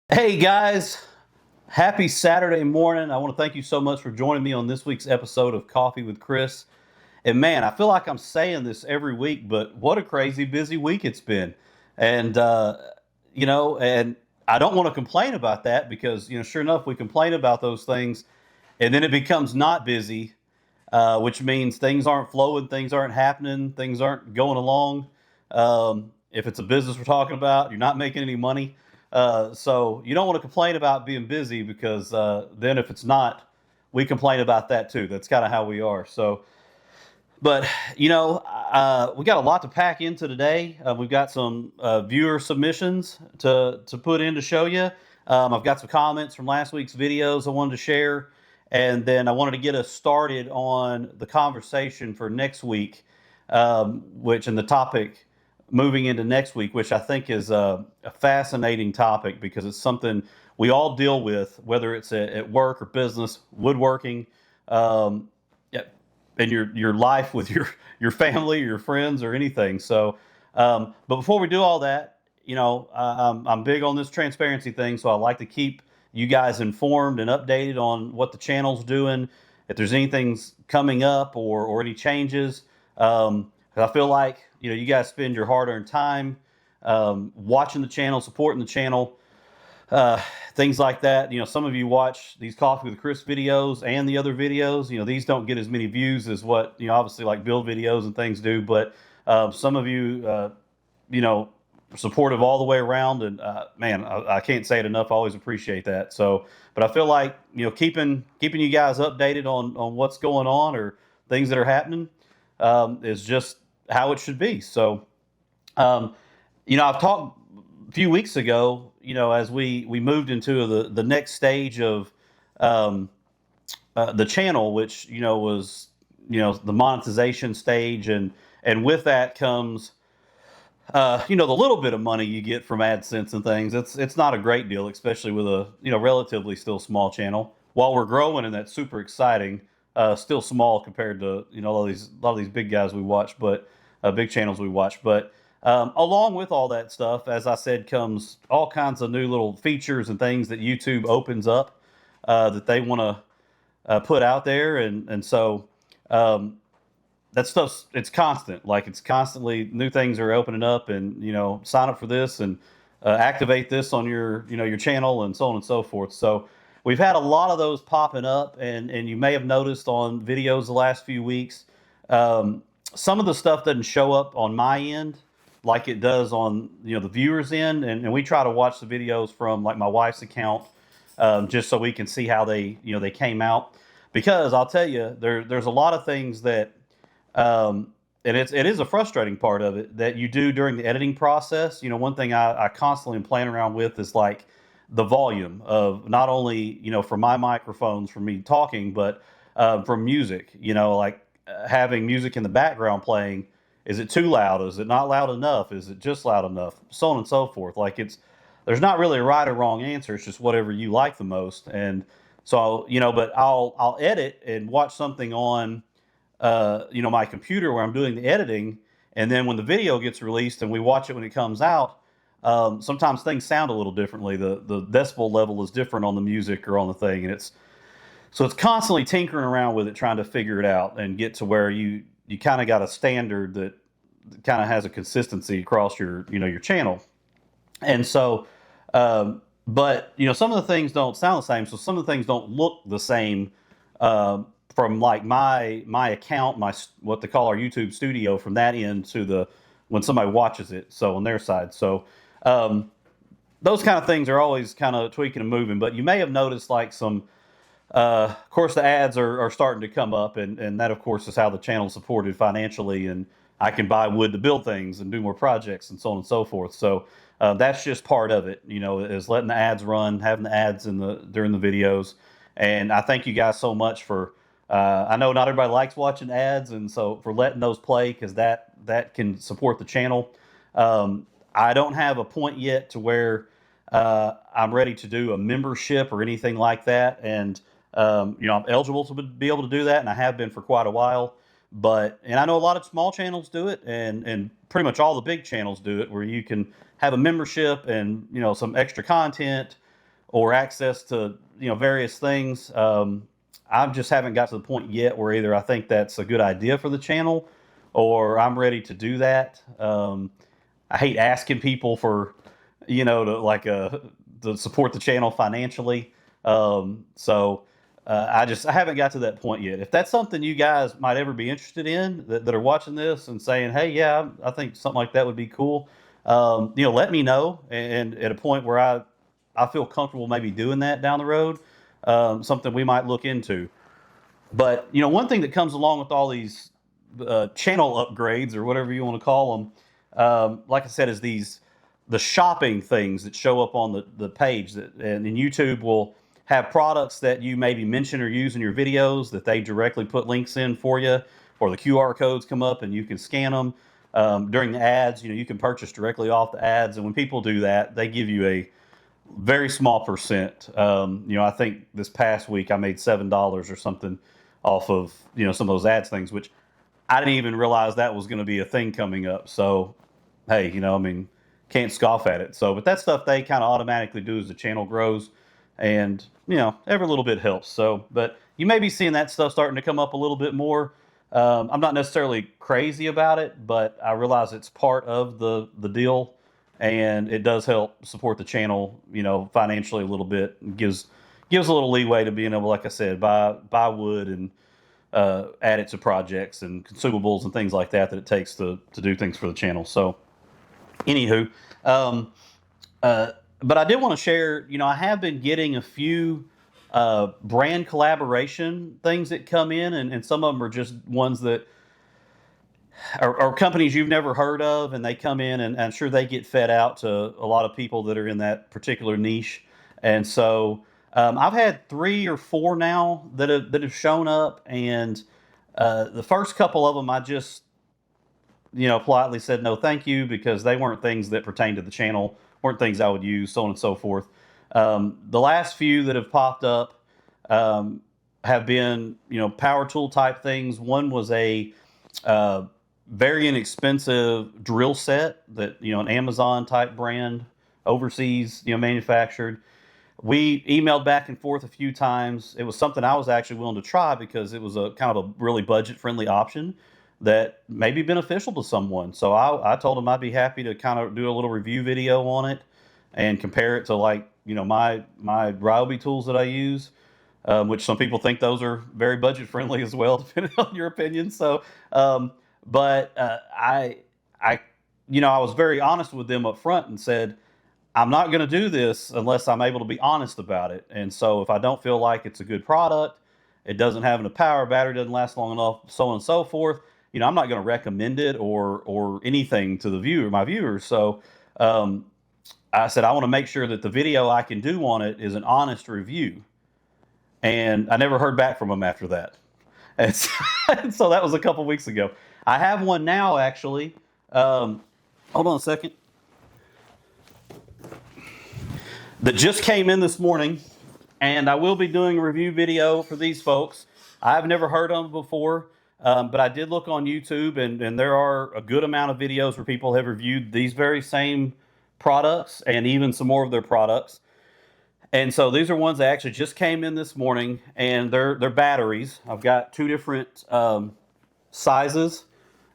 Hey guys, happy Saturday morning. I want to thank you so much for joining me on this week's episode of Coffee with Chris. And man, I feel like I'm saying this every week, but what a crazy busy week it's been. And, and I don't want to complain about that because, sure enough, we complain about those things and then it becomes not busy, which means things aren't flowing, things aren't happening, things aren't going along. If it's a business we're talking about, you're not making any money. So you don't want to complain about being busy because then if it's not, we complain about that too. That's kind of how we are. So, but we got a lot to pack into today. We've got some viewer submissions to put in to show you. I've got some comments from last week's videos I wanted to share, and then I wanted to get us started on the conversation for next week, which in the topic moving into next week, which I think is a fascinating topic because it's something we all deal with, whether it's at work or business, woodworking, yeah, in your life with your family, your friends, or anything. So, but before we do all that, I'm big on this transparency thing, so I like to keep you guys informed and updated on what the channel's doing, if there's anything's coming up or any changes. 'Cause I feel like you guys spend your hard-earned time watching the channel, supporting the channel, things like that. Some of you watch these Coffee with Chris videos and the other videos. These don't get as many views as what obviously like build videos and things do, but some of you supportive all the way around, and man, I can't say it enough. I always appreciate that. So, but I feel like keeping you guys updated on what's going on or things that are happening is just how it should be. So, I've talked a few weeks ago, as we moved into the next stage of the channel, which was the monetization stage, and with that comes the little bit of money you get from AdSense and things. It's not a great deal, especially with a relatively still small channel. While we're growing, and that's super exciting. Still small compared to a lot of these big guys we watch, but big channels we watch. But along with all that stuff, as I said, comes all kinds of new little features and things that YouTube opens up that they want to put out there, and so that stuff's it's constant. Like it's constantly new things are opening up, and sign up for this and activate this on your channel and so on and so forth. So we've had a lot of those popping up, and you may have noticed on videos the last few weeks. Some of the stuff doesn't show up on my end like it does on the viewers end, and we try to watch the videos from like my wife's account, just so we can see how they came out. Because I'll tell you, there's a lot of things that and it is a frustrating part of it that you do during the editing process. One thing I constantly am playing around with is like the volume of not only from my microphones from me talking, but from music. Like having music in the background playing. Is it too loud? Is it not loud enough? Is it just loud enough? So on and so forth. Like there's not really a right or wrong answer. It's just whatever you like the most. And so but I'll edit and watch something on my computer where I'm doing the editing, and then when the video gets released and we watch it when it comes out, sometimes things sound a little differently. The decibel level is different on the music or on the thing, and it's constantly tinkering around with it, trying to figure it out and get to where you kind of got a standard that kind of has a consistency across your channel. And so, but some of the things don't sound the same, so some of the things don't look the same from like my account, what they call our YouTube studio, from that end to when somebody watches it, so on their side. So those kind of things are always kind of tweaking and moving. But you may have noticed like some of course, the ads are starting to come up, and that, of course, is how the channel's supported financially, and I can buy wood to build things and do more projects and so on and so forth. So that's just part of it, is letting the ads run, having the ads during the videos. And I thank you guys so much for. I know not everybody likes watching ads, and so for letting those play, because that can support the channel. I don't have a point yet to where I'm ready to do a membership or anything like that, and I'm eligible to be able to do that, and I have been for quite a while. And I know a lot of small channels do it, and pretty much all the big channels do it, where you can have a membership and some extra content, or access to, various things. I just haven't got to the point yet where either I think that's a good idea for the channel or I'm ready to do that. I hate asking people for, to support the channel financially. I haven't got to that point yet. If that's something you guys might ever be interested in that are watching this and saying, hey, yeah, I think something like that would be cool. Let me know. And at a point where I feel comfortable maybe doing that down the road, something we might look into. But, one thing that comes along with all these channel upgrades or whatever you want to call them, like I said, is the shopping things that show up on the page and YouTube will have products that you maybe mention or use in your videos that they directly put links in for you, or the QR codes come up and you can scan them. During the ads, you can purchase directly off the ads. And when people do that, they give you a very small percent. I think this past week I made $7 or something off of, some of those ads things, which I didn't even realize that was going to be a thing coming up. So, hey, can't scoff at it. So, but that stuff they kind of automatically do as the channel grows, and every little bit helps. So, but you may be seeing that stuff starting to come up a little bit more. I'm not necessarily crazy about it, but I realize it's part of the deal, and it does help support the channel, financially a little bit. It gives a little leeway to being able, like I said, buy wood and add it to projects and consumables and things like that it takes to do things for the channel. So, anywho, but I did want to share, I have been getting a few brand collaboration things that come in, and some of them are just ones that are companies you've never heard of, and they come in, and I'm sure they get fed out to a lot of people that are in that particular niche. And so I've had 3 or 4 now that have shown up, and the first couple of them I just politely said no thank you, because they weren't things that pertain to the channel, weren't things I would use, so on and so forth. The last few that have popped up have been, power tool type things. One was a very inexpensive drill set that, an Amazon type brand overseas, manufactured. We emailed back and forth a few times. It was something I was actually willing to try because it was a kind of a really budget friendly option that may be beneficial to someone. So I told him I'd be happy to kind of do a little review video on it and compare it to, like, my Ryobi tools that I use, which some people think those are very budget friendly as well, depending on your opinion. So, I was very honest with them up front and said, I'm not going to do this unless I'm able to be honest about it. And so if I don't feel like it's a good product, it doesn't have enough power, battery doesn't last long enough, so on and so forth, I'm not going to recommend it or anything to my viewers. So I said I want to make sure that the video I can do on it is an honest review. And I never heard back from them after that. And so that was a couple weeks ago. I have one now, actually. Hold on a second. That just came in this morning, and I will be doing a review video for these folks. I've never heard of them before, but I did look on YouTube, and there are a good amount of videos where people have reviewed these very same products and even some more of their products. And so these are ones that actually just came in this morning, and they're batteries. I've got 2 different sizes,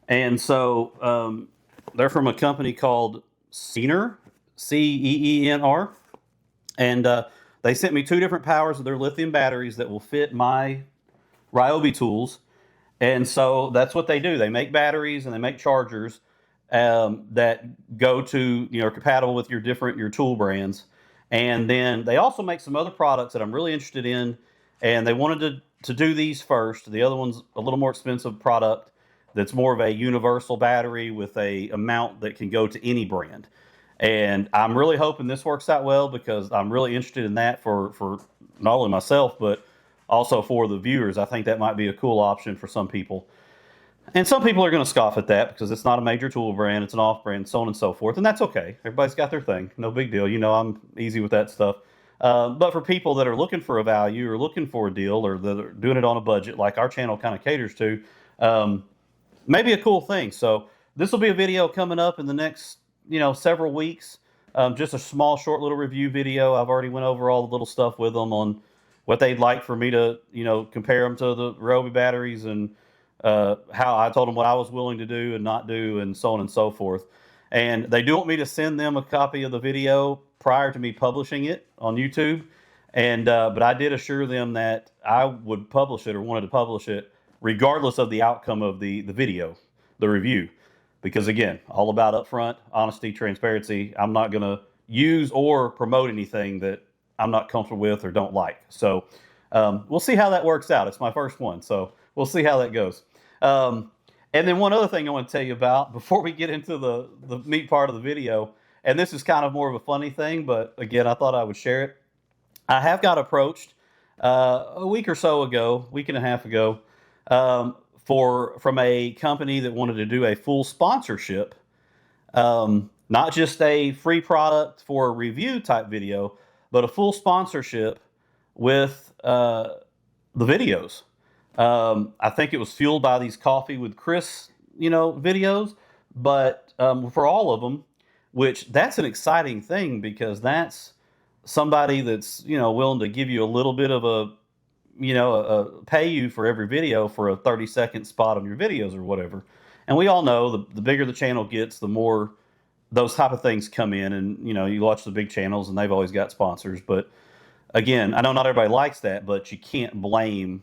and so they're from a company called Ceener, Ceener. And they sent me 2 different powers of their lithium batteries that will fit my Ryobi tools. And so that's what they do. They make batteries and they make chargers that go to, are compatible with your tool brands. And then they also make some other products that I'm really interested in. And they wanted to do these first. The other one's a little more expensive product that's more of a universal battery with a amount that can go to any brand. And I'm really hoping this works out well, because I'm really interested in that for not only myself, but also for the viewers. I think that might be a cool option for some people. And some people are going to scoff at that because it's not a major tool brand, it's an off brand, so on and so forth. And that's okay. Everybody's got their thing. No big deal. I'm easy with that stuff. But for people that are looking for a value or looking for a deal or that are doing it on a budget like our channel kind of caters to, maybe a cool thing. So this will be a video coming up in the next several weeks. just a small, short little review video. I've already went over all the little stuff with them on what they'd like for me to, compare them to the Ryobi batteries, and how I told them what I was willing to do and not do, and so on and so forth. And they do want me to send them a copy of the video prior to me publishing it on YouTube. And but I did assure them that I would publish it, or wanted to publish it, regardless of the outcome of the video, the review. Because again, all about upfront, honesty, transparency. I'm not going to use or promote anything that I'm not comfortable with or don't like. So we'll see how that works out. It's my first one, so we'll see how that goes. And then one other thing I want to tell you about before we get into the meat part of the video, and this is kind of more of a funny thing, but again, I thought I would share it. I have got approached a week or so ago, week and a half ago, from a company that wanted to do a full sponsorship, not just a free product for a review type video, but a full sponsorship with the videos. I think it was fueled by these Coffee with Chris, videos, but for all of them, which that's an exciting thing, because that's somebody that's, willing to give you a little bit of pay you for every video for a 30-second spot on your videos or whatever. And we all know the bigger the channel gets, the more those type of things come in. And, you watch the big channels and they've always got sponsors. But again, I know not everybody likes that, but you can't blame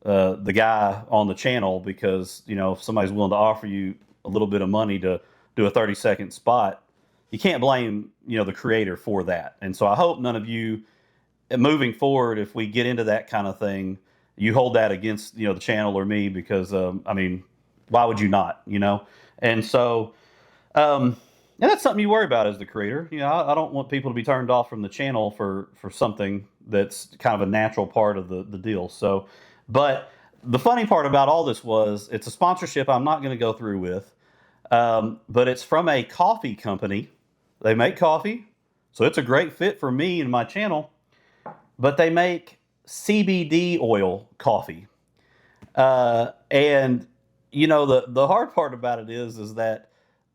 the guy on the channel, because, if somebody's willing to offer you a little bit of money to do a 30-second spot, you can't blame, the creator for that. And so I hope none of you, moving forward, if we get into that kind of thing, you hold that against, the channel or me, because, why would you not, And so, and that's something you worry about as the creator. I don't want people to be turned off from the channel for something that's kind of a natural part of the deal. So, but the funny part about all this was, it's a sponsorship I'm not going to go through with, but it's from a coffee company. They make coffee, so it's a great fit for me and my channel, but they make CBD oil coffee. And, the hard part about it is that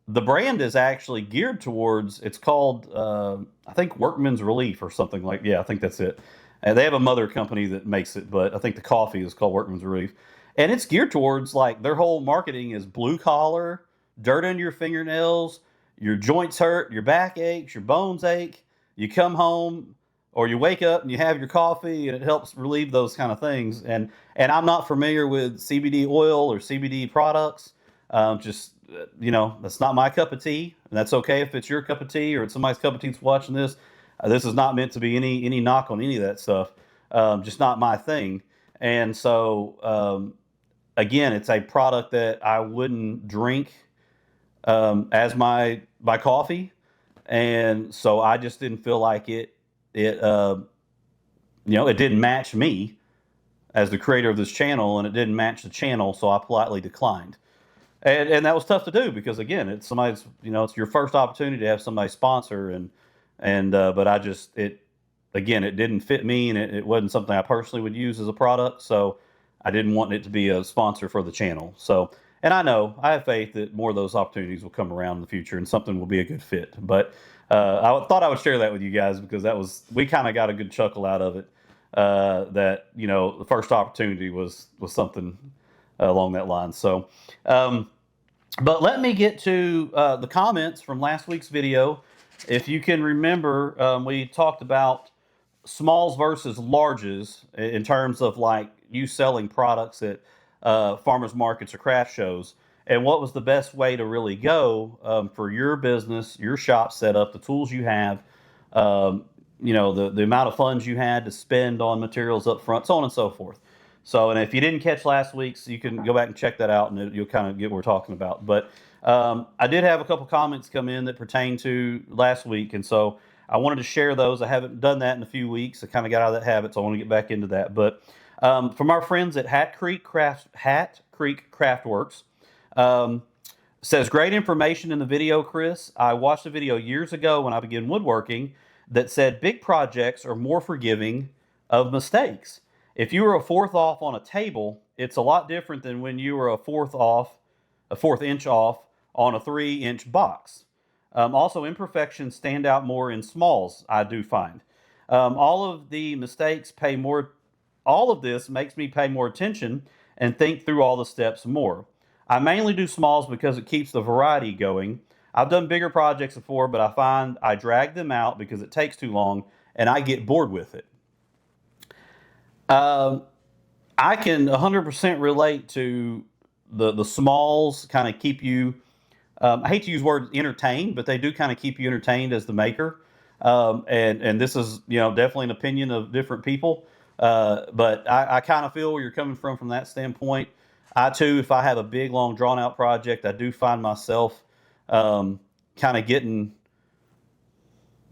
the brand is actually geared towards, it's called, I think Workman's Relief or something like, yeah, I think that's it. And they have a mother company that makes it, but I think the coffee is called Workman's Relief. And it's geared towards, like, their whole marketing is blue collar, dirt under your fingernails, your joints hurt, your back aches, your bones ache, you come home or you wake up and you have your coffee and it helps relieve those kind of things. And I'm not familiar with CBD oil or CBD products. That's not my cup of tea. And that's okay if it's your cup of tea or it's somebody's cup of tea that's watching this. This is not meant to be any knock on any of that stuff. Just not my thing. And so, again, it's a product that I wouldn't drink as my coffee. And so I just didn't feel like it didn't match me as the creator of this channel, and it didn't match the channel. So I politely declined. And that was tough to do, because again, it's somebody's, it's your first opportunity to have somebody sponsor, but it didn't fit me, and it wasn't something I personally would use as a product. So I didn't want it to be a sponsor for the channel. So, and I have faith that more of those opportunities will come around in the future and something will be a good fit. But I thought I would share that with you guys, because we kind of got a good chuckle out of it. That, the first opportunity was something along that line. So, but let me get to the comments from last week's video. If you can remember, we talked about smalls versus larges in terms of, like, you selling products at farmers markets or craft shows, and what was the best way to really go for your business, your shop setup, the tools you have, the amount of funds you had to spend on materials up front, so on and so forth. So, and if you didn't catch last week's, you can go back and check that out, and you'll kind of get what we're talking about. But I did have a couple comments come in that pertain to last week, and so I wanted to share those. I haven't done that in a few weeks. I kind of got out of that habit, so I want to get back into that. But from our friends at Hat Creek Craftworks, says, great information in the video, Chris. I watched a video years ago when I began woodworking that said big projects are more forgiving of mistakes. If you were a fourth off on a table, it's a lot different than when you were a fourth inch off on a 3-inch box. Also, imperfections stand out more in smalls, I do find. All of the mistakes pay more, all of this makes me pay more attention and think through all the steps more. I mainly do smalls because it keeps the variety going. I've done bigger projects before, but I find I drag them out because it takes too long and I get bored with it. Um, I can 100% relate to the smalls kind of keep you. I hate to use words entertained, but they do kind of keep you entertained as the maker. And this is definitely an opinion of different people. But I kind of feel where you're coming from that standpoint. I too, if I have a big, long, drawn out project, I do find myself kind of getting.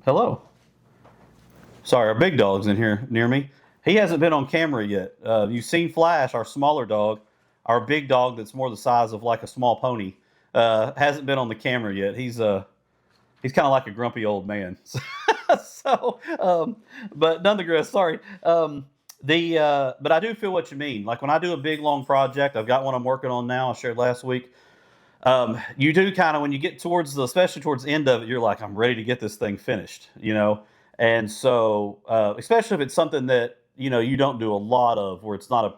Hello. Sorry, our big dog's in here near me. He hasn't been on camera yet. You've seen Flash, our smaller dog. Our big dog that's more the size of like a small pony hasn't been on the camera yet. He's kind of like a grumpy old man. So, but nonetheless, sorry. But I do feel what you mean. Like when I do a big long project, I've got one I'm working on now. I shared last week. You do kind of when you get towards especially towards the end of it, you're like, I'm ready to get this thing finished. And so, especially if it's something that you don't do a lot of, where it's not a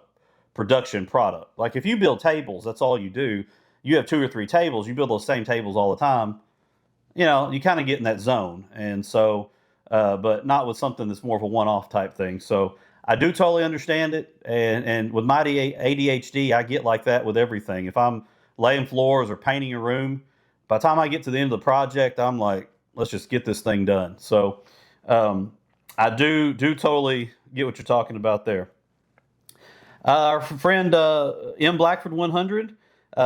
production product. Like if you build tables, that's all you do. You have 2 or 3 tables. You build those same tables all the time. You kind of get in that zone. And so, but not with something that's more of a one-off type thing. So I do totally understand it. And with my ADHD, I get like that with everything. If I'm laying floors or painting a room, by the time I get to the end of the project, I'm like, let's just get this thing done. So I do totally get what you're talking about there. Our friend M. Blackford 100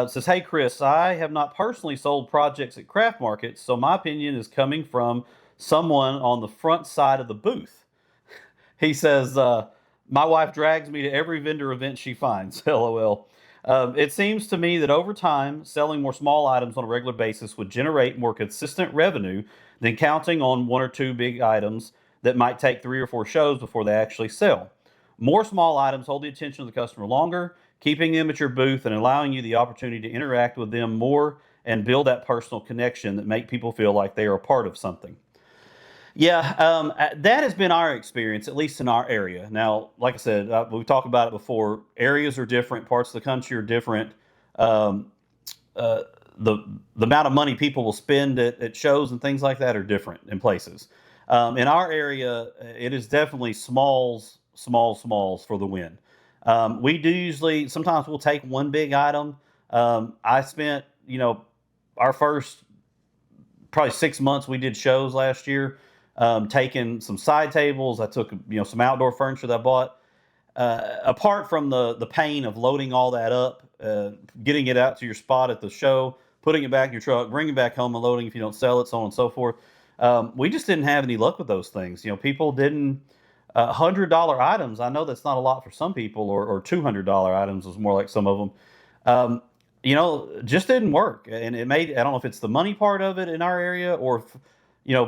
says, "Hey Chris, I have not personally sold projects at craft markets, so my opinion is coming from someone on the front side of the booth." He says, "My wife drags me to every vendor event she finds." LOL. It seems to me that over time, selling more small items on a regular basis would generate more consistent revenue than counting on 1 or 2 big items that might take 3 or 4 shows before they actually sell. More small items hold the attention of the customer longer, keeping them at your booth and allowing you the opportunity to interact with them more and build that personal connection that make people feel like they are a part of something. Yeah, that has been our experience, at least in our area. Now, like I said, we've talked about it before. Areas are different. Parts of the country are different. Um, uh, the amount of money people will spend at shows and things like that are different in places. In our area, it is definitely smalls for the win. We do usually, sometimes we'll take one big item. I spent, our first probably 6 months we did shows last year, taking some side tables. I took, some outdoor furniture that I bought. Apart from the pain of loading all that up, getting it out to your spot at the show, putting it back in your truck, bringing it back home and loading if you don't sell it, so on and so forth. We just didn't have any luck with those things. People didn't, $100 items. I know that's not a lot for some people, or $200 items was more like some of them. Just didn't work. And it made, I don't know if it's the money part of it in our area, or if,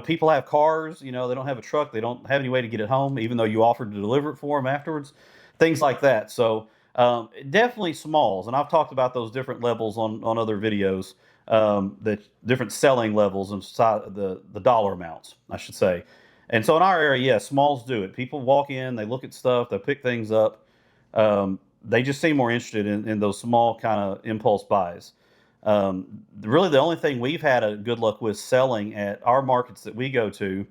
people have cars, they don't have a truck. They don't have any way to get it home, even though you offered to deliver it for them afterwards, things like that. So, definitely smalls. And I've talked about those different levels on other videos, the different selling levels and the dollar amounts, I should say. And so in our area, yes, smalls do it. People walk in, they look at stuff, they pick things up. They just seem more interested in those small kind of impulse buys. Really, the only thing we've had a good luck with selling at our markets that we go to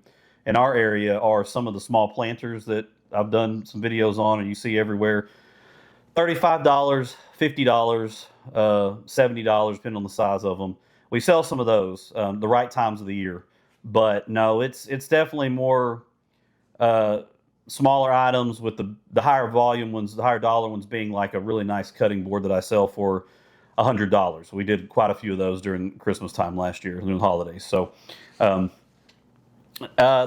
in our area are some of the small planters that I've done some videos on, and you see everywhere. $35, $50, $70, depending on the size of them. We sell some of those the right times of the year. But no, it's definitely more smaller items, with the higher volume ones, the higher dollar ones being like a really nice cutting board that I sell for $100. We did quite a few of those during Christmas time last year, during the holidays. So the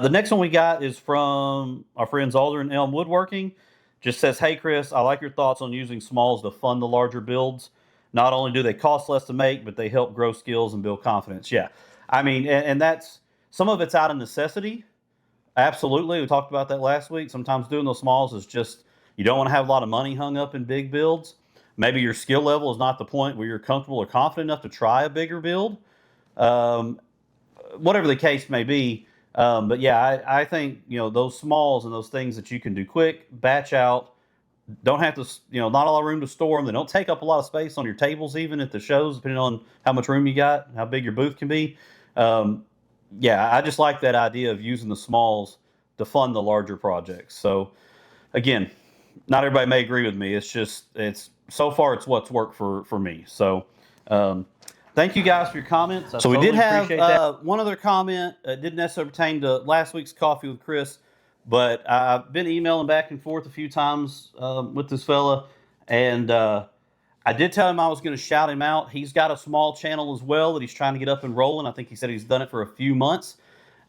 next one we got is from our friends Alder and Elm Woodworking. Just says, "Hey Chris, I like your thoughts on using smalls to fund the larger builds. Not only do they cost less to make, but they help grow skills and build confidence." Yeah, I mean, and that's, some of it's out of necessity. Absolutely. We talked about that last week. Sometimes doing those smalls is just, you don't want to have a lot of money hung up in big builds. Maybe your skill level is not the point where you're comfortable or confident enough to try a bigger build. whatever the case may be. But yeah, I think, those smalls and those things that you can do quick, batch out, don't have to, not a lot of room to store them. They don't take up a lot of space on your tables, even at the shows, depending on how much room you got, how big your booth can be. Um, yeah, I just like that idea of using the smalls to fund the larger projects. So again, not everybody may agree with me. It's so far it's what's worked for me. So thank you guys for your comments. So we did have one other comment. It didn't necessarily pertain to last week's Coffee with Chris, but I've been emailing back and forth a few times with this fella, and I did tell him I was going to shout him out. He's got a small channel as well that he's trying to get up and rolling. I think he said he's done it for a few months.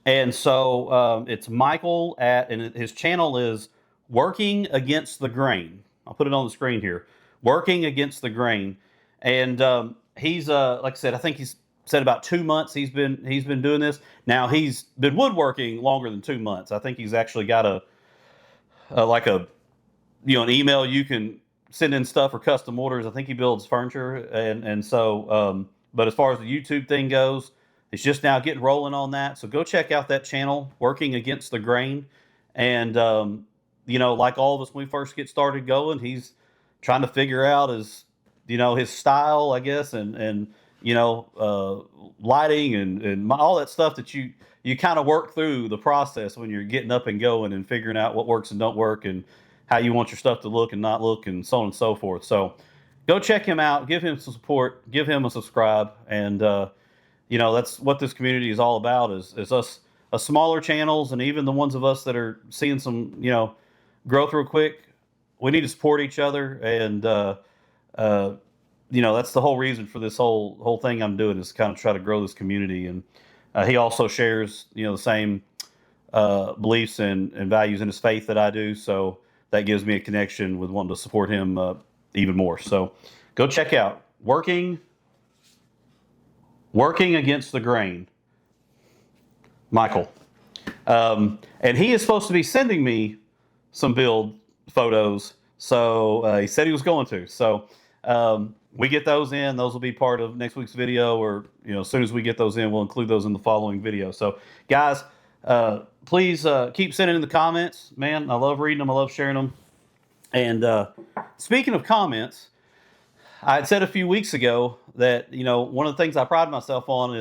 And so it's Michael and his channel is Working Against the Grain. I'll put it on the screen here. Working Against the Grain. And he's, like I said, I think he's said about 2 months he's been doing this. Now he's been woodworking longer than 2 months. I think he's actually got an email you can send in stuff for custom orders. I think he builds furniture, and so but as far as the YouTube thing goes, it's just now getting rolling on that. So go check out that channel, Working Against the Grain. And like all of us when we first get started going, he's trying to figure out his style, I guess, and lighting and all that stuff that you kind of work through the process when you're getting up and going and figuring out what works and don't work and how you want your stuff to look and not look, and so on and so forth. So go check him out, give him some support, give him a subscribe. And, that's what this community is all about is us smaller channels, and even the ones of us that are seeing some, growth real quick. We need to support each other. And, that's the whole reason for this whole thing I'm doing, is kind of try to grow this community. And he also shares, the same beliefs and values in his faith that I do. So that gives me a connection with wanting to support him even more. So go check out Working Against the Grain, Michael. And he is supposed to be sending me some build photos. So he said he was going to. So we get those in. Those will be part of next week's video, or as soon as we get those in, we'll include those in the following video. So guys, please keep sending in the comments. Man, I love reading them. I love sharing them. And speaking of comments, I had said a few weeks ago that one of the things I pride myself on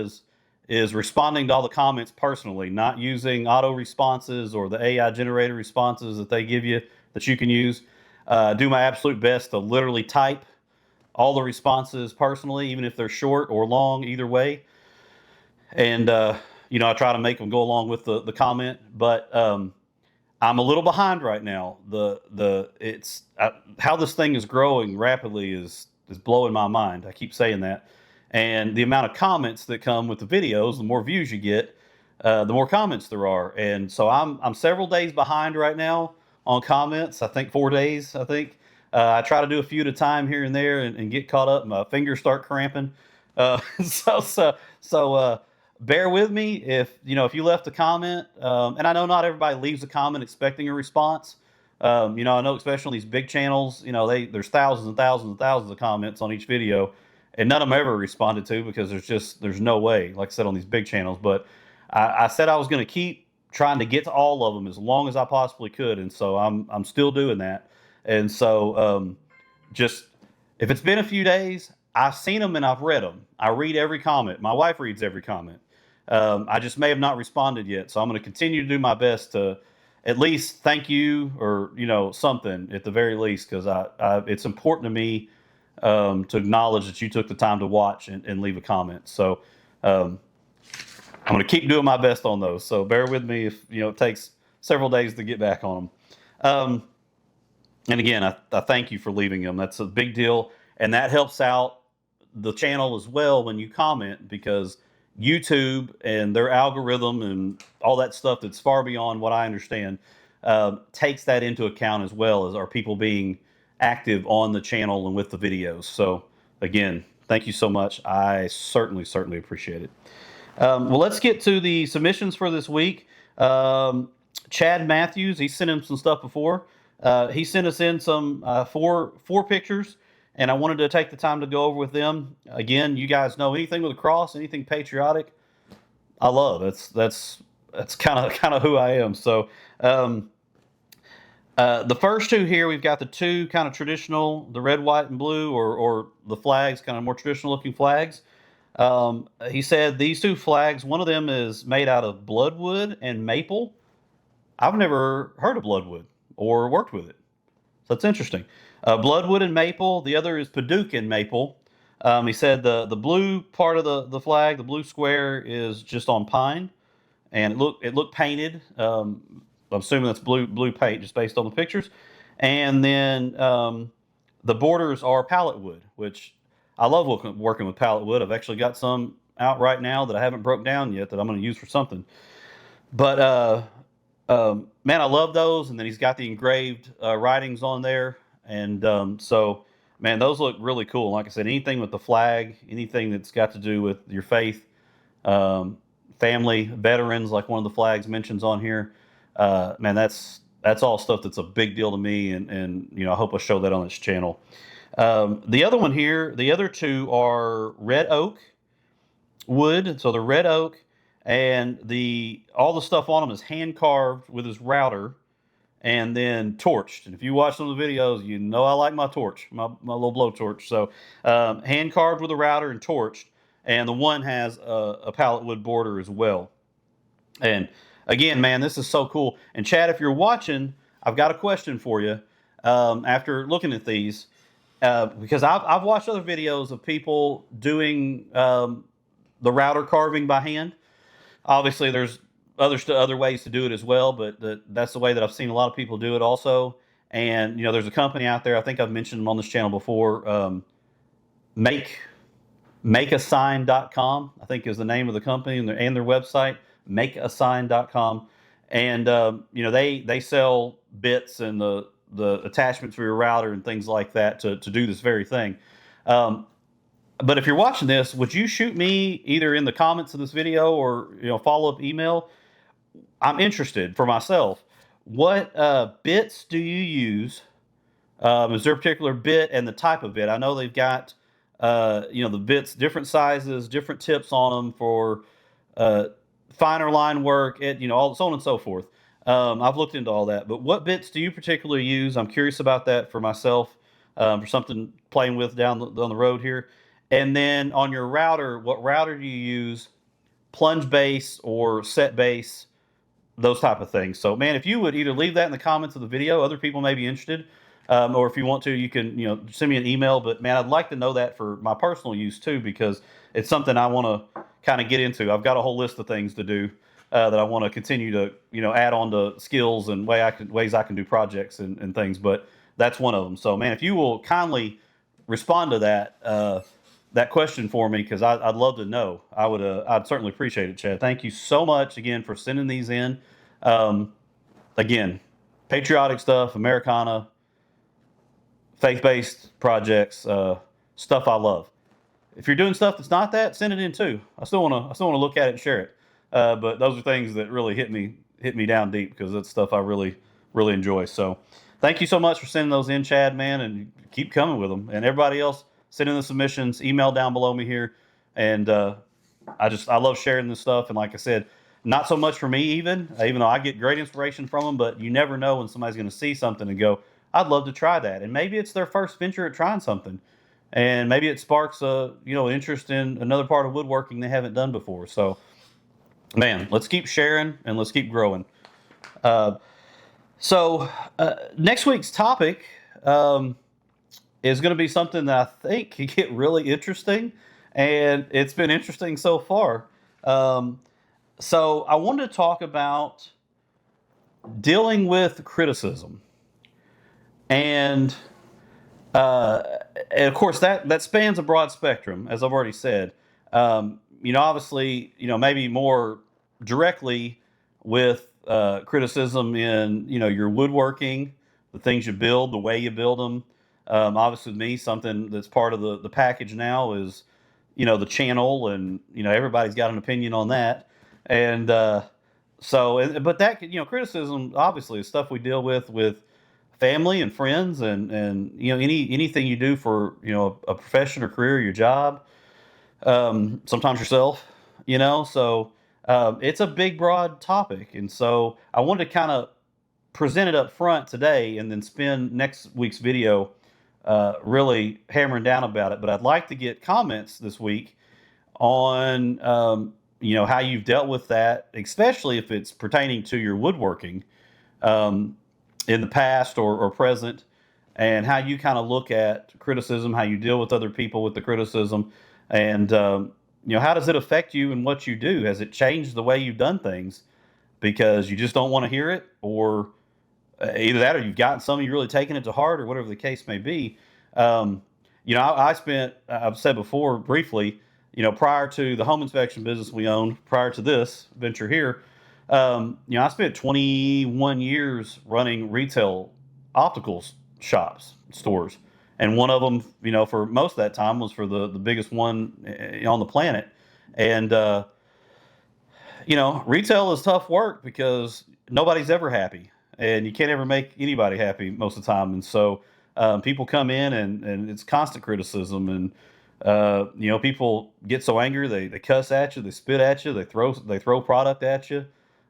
is responding to all the comments personally, not using auto responses or the AI generated responses that they give you that you can use. Do my absolute best to literally type all the responses personally, even if they're short or long, either way. And I try to make them go along with the comment, but I'm a little behind right now. How this thing is growing rapidly is blowing my mind. I keep saying that. And the amount of comments that come with the videos, the more views you get, the more comments there are. And so I'm several days behind right now on comments. I think 4 days, I try to do a few at a time here and there and get caught up. My fingers start cramping. So bear with me if you left a comment. And I know not everybody leaves a comment expecting a response. I know especially on these big channels, there's thousands and thousands and thousands of comments on each video, and none of them ever responded to, because there's no way, like I said, on these big channels. But I said I was going to keep trying to get to all of them as long as I possibly could, and so I'm still doing that. And so just if it's been a few days, I've seen them and I've read them. I read every comment. My wife reads every comment. I just may have not responded yet, so I'm going to continue to do my best to at least thank you, or something at the very least, because it's important to me to acknowledge that you took the time to watch and leave a comment. So I'm going to keep doing my best on those. So bear with me if it takes several days to get back on them. And again, I thank you for leaving them. That's a big deal, and that helps out the channel as well when you comment, because YouTube and their algorithm and all that stuff that's far beyond what I understand takes that into account, as well as our people being active on the channel and with the videos. So again, thank you so much. I certainly appreciate it. Well, let's get to the submissions for this week. Chad Matthews, he sent in some stuff before. He sent us in some four pictures, and I wanted to take the time to go over with them. Again, you guys know anything with a cross, anything patriotic, I love. That's kind of who I am. So um, the first two here, we've got the two kind of traditional, the red, white, and blue, or the flags, kind of more traditional looking flags. He said these two flags, one of them is made out of bloodwood and maple. I've never heard of bloodwood or worked with it. So that's interesting. Bloodwood and maple. The other is Paducah maple. He said the blue part of the flag, the blue square, is just on pine, and it looked painted. I'm assuming that's blue paint just based on the pictures. And then the borders are pallet wood, which I love working with pallet wood. I've actually got some out right now that I haven't broke down yet that I'm going to use for something. But man, I love those. And then he's got the engraved writings on there, and so man, those look really cool. Like I said, anything with the flag, anything that's got to do with your faith, um, family, veterans, like one of the flags mentions on here. Man, that's all stuff that's a big deal to me, and I hope I show that on this channel. The other one here, the other two are red oak wood. So the red oak, and the all the stuff on them is hand carved with his router and then torched. And if you watch some of the videos, you know I like my torch, my little blow torch. So hand carved with a router and torched. And the one has a pallet wood border as well. And again, man, this is so cool. And Chad, if you're watching, I've got a question for you. After looking at these, because I've watched other videos of people doing the router carving by hand. Obviously, there's other ways to do it as well, but that's the way that I've seen a lot of people do it also. And there's a company out there. I think I've mentioned them on this channel before. Make makeasign.com, I think, is the name of the company, and their website, makeasign.com. And they sell bits and the attachments for your router and things like that to do this very thing. But if you're watching this, would you shoot me either in the comments of this video or follow-up email? I'm interested for myself. What bits do you use? Is there a particular bit and the type of bit? I know they've got the bits, different sizes, different tips on them for finer line work, all so on and so forth. I've looked into all that, but what bits do you particularly use? I'm curious about that for myself, for something playing with down the road here. And then on your router, what router do you use? Plunge base or set base, those type of things. So, man, if you would either leave that in the comments of the video, other people may be interested, or if you want to, you can send me an email. But man, I'd like to know that for my personal use too, because it's something I want to kind of get into. I've got a whole list of things to do that I want to continue to add on to skills and ways I can do projects and things. But that's one of them. So, man, if you will kindly respond to that question for me, because I'd love to know. I'd certainly appreciate it, Chad. Thank you so much again for sending these in. Again, patriotic stuff, Americana, faith-based projects, stuff I love. If you're doing stuff that's not that, send it in too. I still wanna look at it and share it. But those are things that really hit me down deep, because that's stuff I really enjoy. So thank you so much for sending those in, Chad, man, and keep coming with them. And everybody else, send in the submissions, email down below me here. And I love sharing this stuff. And like I said, not so much for me even though I get great inspiration from them, but you never know when somebody's going to see something and go, I'd love to try that. And maybe it's their first venture at trying something. And maybe it sparks interest in another part of woodworking they haven't done before. So, man, let's keep sharing and let's keep growing. So next week's topic is going to be something that I think can get really interesting, and it's been interesting so far. So I wanted to talk about dealing with criticism, and of course that spans a broad spectrum, as I've already said. Obviously, maybe more directly with criticism in your woodworking, the things you build, the way you build them. Obviously, with me, something that's part of the package now is the channel, and everybody's got an opinion on that. And but that criticism obviously is stuff we deal with family and friends, and anything you do for a profession or career, your job, sometimes yourself. So It's a big, broad topic, and so I wanted to kind of present it up front today, and then spend next week's video really hammering down about it. But I'd like to get comments this week on how you've dealt with that, especially if it's pertaining to your woodworking um, in the past or present, and how you kind of look at criticism, how you deal with other people with the criticism, and how does it affect you and what you do? Has it changed the way you've done things because you just don't want to hear it, or either that, or you've gotten some, you're really taking it to heart, or whatever the case may be. Um, I spent, I've said before briefly, prior to the home inspection business we owned, prior to this venture here, I spent 21 years running retail opticals shops, stores. And one of them, for most of that time was for the biggest one on the planet. And, retail is tough work because nobody's ever happy, and you can't ever make anybody happy most of the time. And so people come in, and it's constant criticism, and people get so angry they cuss at you, they spit at you, they throw product at you.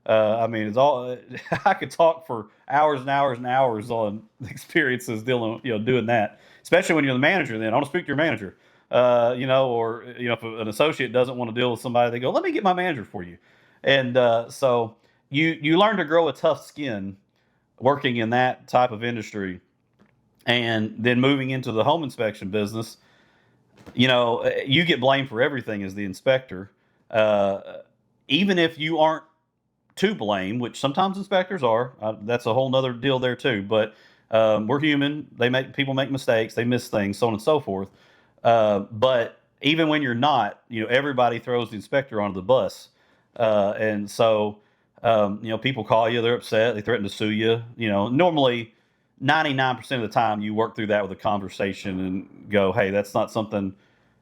It's all I could talk for hours and hours and hours on experiences doing that, especially when you're the manager. Then I want to speak to your manager. If an associate doesn't want to deal with somebody, they go, "Let me get my manager for you." And so you learn to grow a tough skin working in that type of industry, and then moving into the home inspection business. You get blamed for everything as the inspector, even if you aren't to blame, which sometimes inspectors are. That's a whole nother deal there too. But we're human. People make mistakes. They miss things, so on and so forth. But even when you're not, everybody throws the inspector onto the bus, and so people call you. They're upset. They threaten to sue you. Normally 99% of the time you work through that with a conversation and go, "Hey, that's not something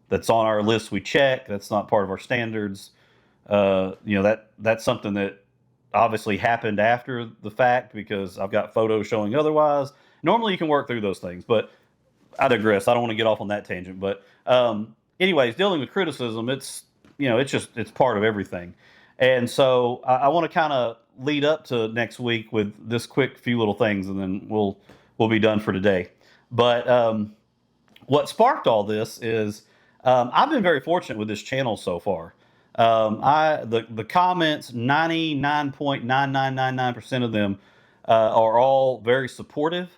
that's on our list. We check. That's not part of our standards." That's something that obviously happened after the fact because I've got photos showing otherwise. Normally you can work through those things, but I digress. I don't want to get off on that tangent. But anyways, dealing with criticism, it's part of everything. And so I want to kind of lead up to next week with this quick few little things, and then we'll be done for today. But what sparked all this is I've been very fortunate with this channel so far. The comments, 99.9999% of them are all very supportive.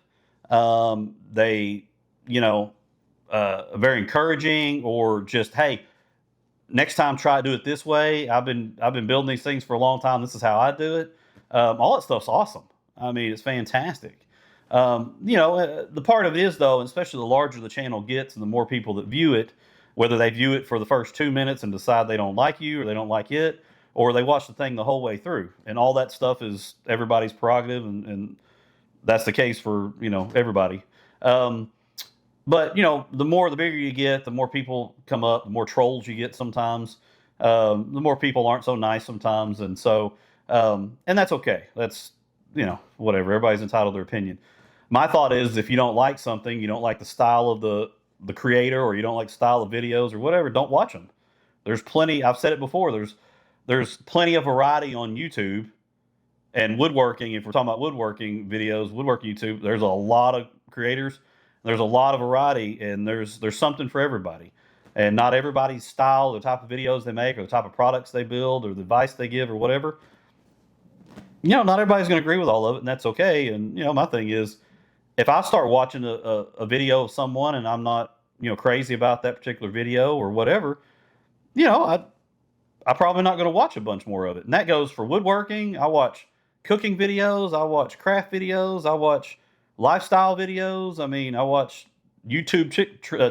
They, very encouraging, or just, "Hey, next time try to do it this way. I've been building these things for a long time. This is how I do it." All that stuff's awesome. It's fantastic. The part of it is, though, especially the larger the channel gets and the more people that view it, whether they view it for the first 2 minutes and decide they don't like you or they don't like it, or they watch the thing the whole way through. And all that stuff is everybody's prerogative, and that's the case for, everybody. But, the bigger you get, the more people come up, the more trolls you get sometimes. The more people aren't so nice sometimes. And so, and that's okay. That's, whatever. Everybody's entitled to their opinion. My thought is, if you don't like something, you don't like the style of the creator, or you don't like the style of videos or whatever, don't watch them. There's plenty, I've said it before, there's plenty of variety on YouTube and woodworking. If we're talking about woodworking videos, woodworking YouTube, there's a lot of creators, there's a lot of variety, and there's something for everybody. And not everybody's style, the type of videos they make, or the type of products they build, or the advice they give, or whatever, not everybody's going to agree with all of it, and that's okay. And my thing is, if I start watching a video of someone and I'm not, crazy about that particular video or whatever, I'm probably not going to watch a bunch more of it. And that goes for woodworking. I watch cooking videos. I watch craft videos. I watch lifestyle videos. I watch YouTube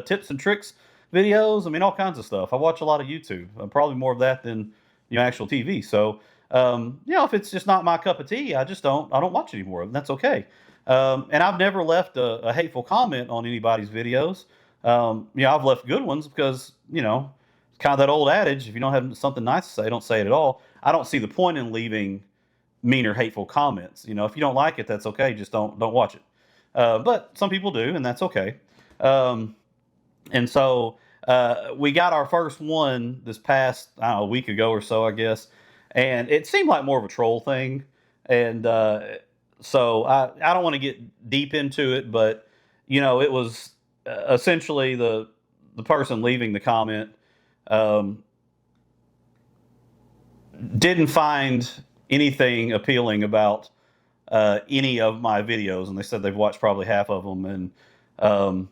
tips and tricks videos. All kinds of stuff. I watch a lot of YouTube. Probably more of that than actual TV. So, if it's just not my cup of tea, I don't watch any more of it. And that's okay. And I've never left a hateful comment on anybody's videos. I've left good ones because, it's kind of that old adage, if you don't have something nice to say, don't say it at all. I don't see the point in leaving mean or hateful comments. If you don't like it, that's okay. Just don't watch it. But some people do, and that's okay. And so we got our first one this past, I don't know, a week ago or so, I guess. and it seemed like more of a troll thing. And so I don't want to get deep into it, but it was essentially the person leaving the comment um, didn't find anything appealing about any of my videos, and they said they've watched probably half of them, and um,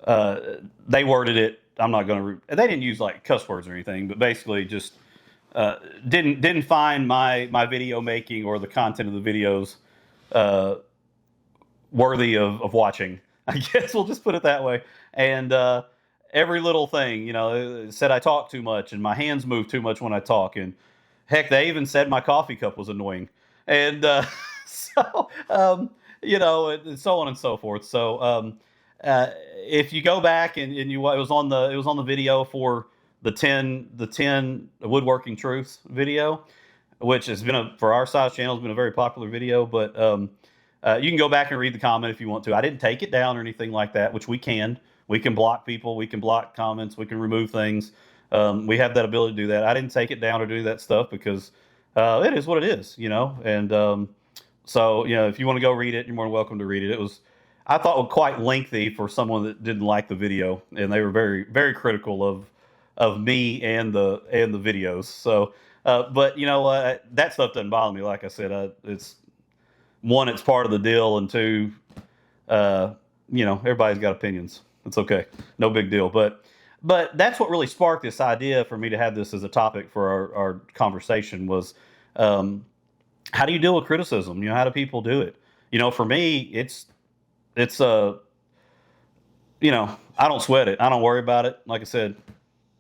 uh, they worded it. I'm not going to. They didn't use like cuss words or anything, but basically just uh, didn't find my video making or the content of the videos uh, worthy of watching. I guess we'll just put it that way. And every little thing, said I talk too much and my hands move too much when I talk, and heck, they even said my coffee cup was annoying, and so and so on and so forth. So if you go back and you it was on the video for the ten woodworking truths video, which has been for our size channel has been a very popular video. But you can go back and read the comment if you want to. I didn't take it down or anything like that, which we can. We can block people. We can block comments. We can remove things. We have that ability to do that. I didn't take it down or do that stuff because it is what it is, And so, if you want to go read it, you're more than welcome to read it. It was, I thought, quite lengthy for someone that didn't like the video, and they were very, very critical of me and the videos. So, but that stuff doesn't bother me. Like I said, it's one, it's part of the deal, and two, everybody's got opinions. It's okay, no big deal. But that's what really sparked this idea for me to have this as a topic for our conversation was, how do you deal with criticism? How do people do it? For me, it's I don't sweat it. I don't worry about it. Like I said,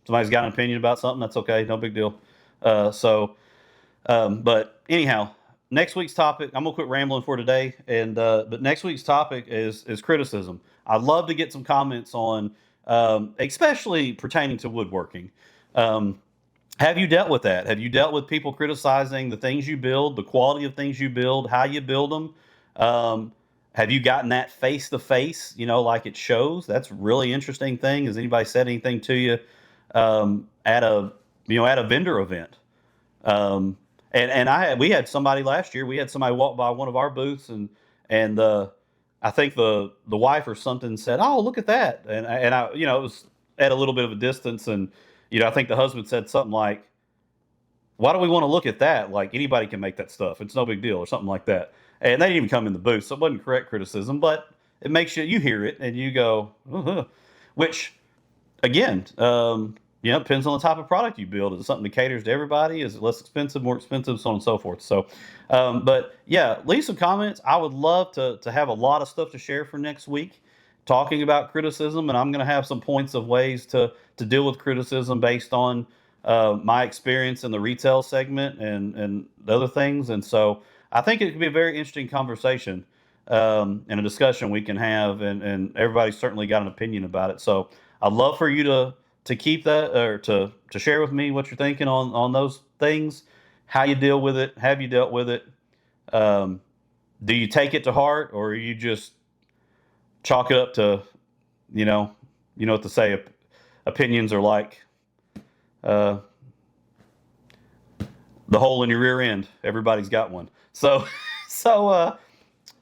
somebody's got an opinion about something, that's okay, no big deal. But anyhow, next week's topic, I'm gonna quit rambling for today. And but next week's topic is criticism. I'd love to get some comments on, especially pertaining to woodworking. Have you dealt with that? Have you dealt with people criticizing the things you build, the quality of things you build, how you build them? Have you gotten that face to face, like it shows? That's a really interesting thing. Has anybody said anything to you at a vendor event? And we had somebody last year. We had somebody walk by one of our booths, and I think the wife or something said, "Oh, look at that," and I it was at a little bit of a distance, and I think the husband said something like, "Why do we want to look at that? Like anybody can make that stuff. It's no big deal," or something like that. And they didn't even come in the booth, so it wasn't correct criticism, but it makes you hear it and you go, which again, depends on the type of product you build. Is it something that caters to everybody? Is it less expensive, more expensive, so on and so forth? So, but yeah, leave some comments. I would love to have a lot of stuff to share for next week, talking about criticism, and I'm going to have some points of ways to deal with criticism based on my experience in the retail segment and the other things. And so I think it could be a very interesting conversation and a discussion we can have, and everybody's certainly got an opinion about it. So I'd love for you to keep that, or to share with me what you're thinking on those things, how you deal with it, have you dealt with it, do you take it to heart, or you just chalk it up to, what to say, opinions are like the hole in your rear end. Everybody's got one. So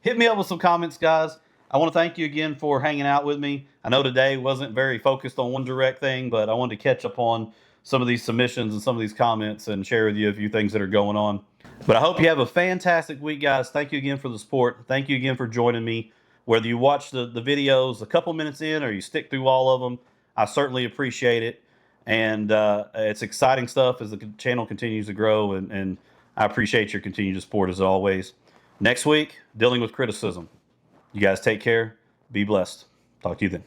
hit me up with some comments, guys. I want to thank you again for hanging out with me. I know today wasn't very focused on one direct thing, but I wanted to catch up on some of these submissions and some of these comments and share with you a few things that are going on. But I hope you have a fantastic week, guys. Thank you again for the support. Thank you again for joining me. Whether you watch the videos a couple minutes in or you stick through all of them, I certainly appreciate it. And it's exciting stuff as the channel continues to grow, and I appreciate your continued support as always. Next week, dealing with criticism. You guys take care. Be blessed. Talk to you then.